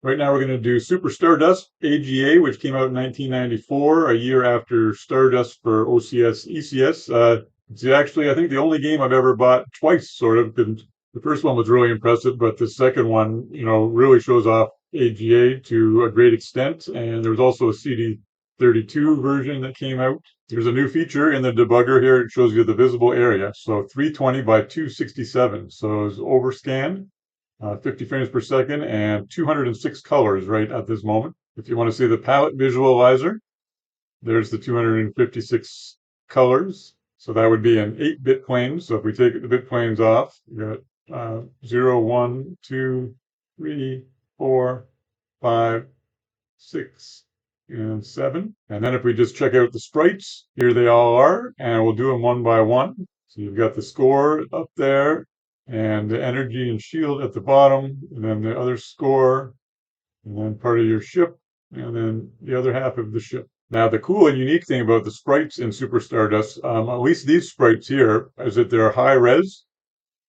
Right now we're going to do Super Stardust AGA, which came out in 1994, a year after Stardust for OCS ECS. It's actually, I think, the only game I've ever bought twice, sort of. The first one was really impressive, but the second one, really shows off AGA to a great extent. And there was also a CD32 version that came out. There's a new feature in the debugger here. It shows you the visible area. So 320 by 267. So it's overscanned. 50 frames per second and 206 colors right at this moment. If you want to see the palette visualizer, there's the 256 colors. So that would be an 8-bit plane. So if we take the bit planes off, you got 0, 1, 2, 3, 4, 5, 6, and 7. And then if we just check out the sprites, here they all are, and we'll do them one by one. So you've got the score up there, and the energy and shield at the bottom, and then the other score, and then part of your ship, and then the other half of the ship. Now, the cool and unique thing about the sprites in Super Stardust, at least these sprites here, is that they're high res.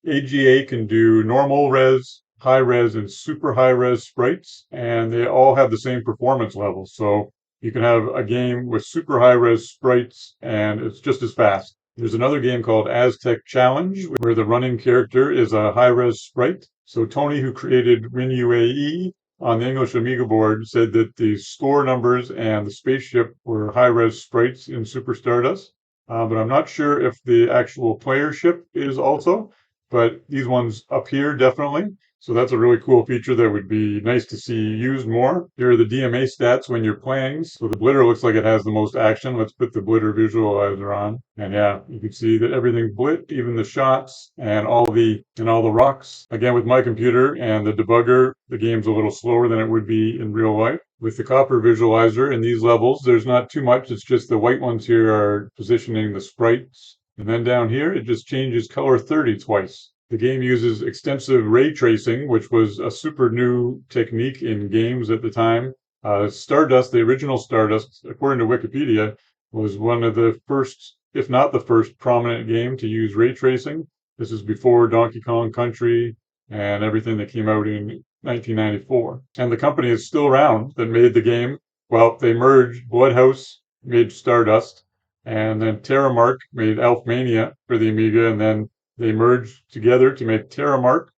AGA can do normal res, high res, and super high res sprites, and they all have the same performance level. So you can have a game with super high res sprites, and it's just as fast. There's another game called Aztec Challenge, where the running character is a high-res sprite. So Tony, who created WinUAE on the English Amiga board, said that the score numbers and the spaceship were high-res sprites in Super Stardust. But I'm not sure if the actual player ship is also, but these ones up here definitely. So that's a really cool feature that would be nice to see used more. Here are the DMA stats when you're playing. So the blitter looks like it has the most action. Let's put the blitter visualizer on. And yeah, you can see that everything blit, even the shots and all the rocks. Again, with my computer and the debugger, the game's a little slower than it would be in real life. With the copper visualizer in these levels, there's not too much. It's just the white ones here are positioning the sprites. And then down here, it just changes color 30 twice. The game uses extensive ray tracing, which was a super new technique in games at the time. Stardust, the original Stardust, according to Wikipedia, was one of the first, if not the first, prominent game to use ray tracing. This is before Donkey Kong Country and everything that came out in 1994. And the company is still around that made the game. Well, they merged. Bloodhouse made Stardust, and then Terramark made Elfmania for the Amiga, and then they merged together to make Terramark,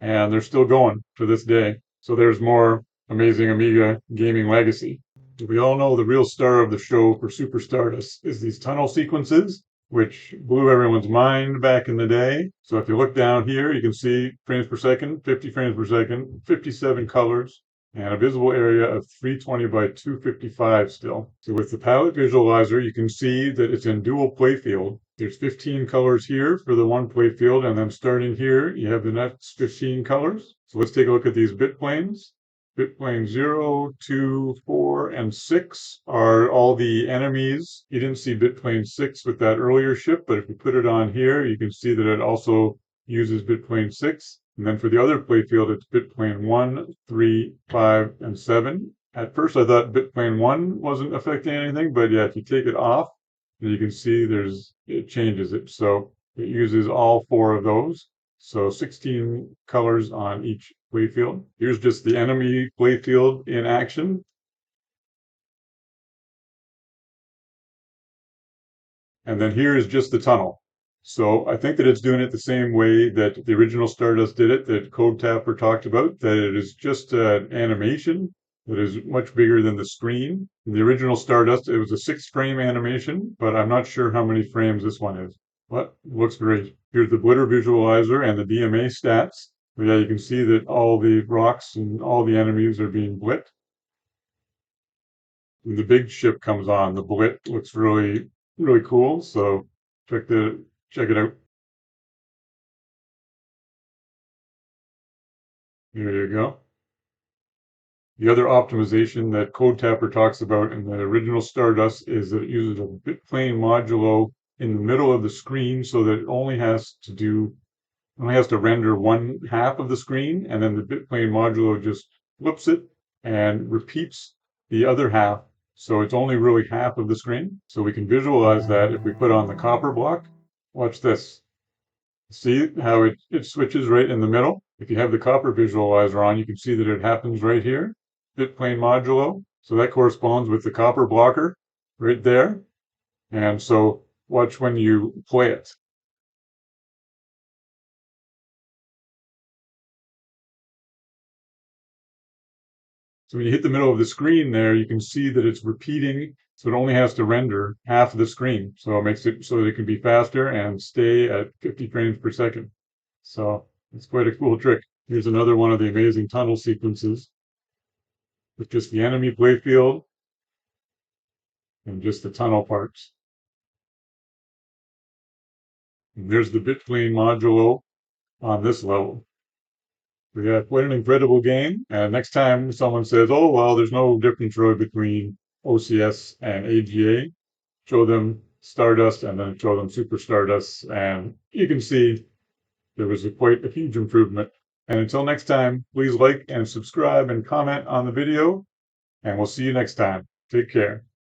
and they're still going to this day. So there's more amazing Amiga gaming legacy. We all know the real star of the show for Super Stardust is these tunnel sequences, which blew everyone's mind back in the day. So if you look down here, you can see frames per second, 50 frames per second, 57 colors, and a visible area of 320 by 255 still. So with the palette visualizer, you can see that it's in dual playfield. There's 15 colors here for the one playfield, and then starting here, you have the next 15 colors. So let's take a look at these bit planes. Bitplane 0, 2, 4, and 6 are all the enemies. You didn't see Bitplane 6 with that earlier ship, but if you put it on here, you can see that it also uses Bitplane 6. And then for the other playfield, it's Bitplane 1, 3, 5, and 7. At first, I thought Bitplane 1 wasn't affecting anything, but yeah, if you take it off, you can see it changes it. So it uses all 4 of those. So 16 colors on each playfield. Here's just the enemy playfield in action. And then here is just the tunnel. So I think that it's doing it the same way that the original Stardust did it, that Code Tapper talked about, that it is just an animation that is much bigger than the screen. In the original Stardust, it was a 6-frame animation, but I'm not sure how many frames this one is. But it looks great. Here's the blitter visualizer and the DMA stats. But yeah, you can see that all the rocks and all the enemies are being blit. When the big ship comes on, the blit looks really, really cool. So check it out. There you go. The other optimization that Code Tapper talks about in the original Stardust is that it uses a Bitplane modulo in the middle of the screen, so that it only has to render one half of the screen, and then the Bitplane modulo just flips it and repeats the other half. So it's only really half of the screen. So we can visualize that if we put on the copper block. Watch this. See how it switches right in the middle? If you have the copper visualizer on, you can see that it happens right here. Bitplane modulo. So that corresponds with the copper blocker right there. And so watch when you play it. So when you hit the middle of the screen there, you can see that it's repeating. So it only has to render half of the screen. So it makes it so that it can be faster and stay at 50 frames per second. So it's quite a cool trick. Here's another one of the amazing tunnel sequences with just the enemy playfield and just the tunnel parts. And there's the Bitplane modulo on this level. We got quite an incredible game. And next time someone says, oh, well, there's no difference really between OCS and AGA, show them Stardust and then show them Super Stardust. And you can see there was quite a huge improvement. And until next time, please like and subscribe and comment on the video. And we'll see you next time. Take care.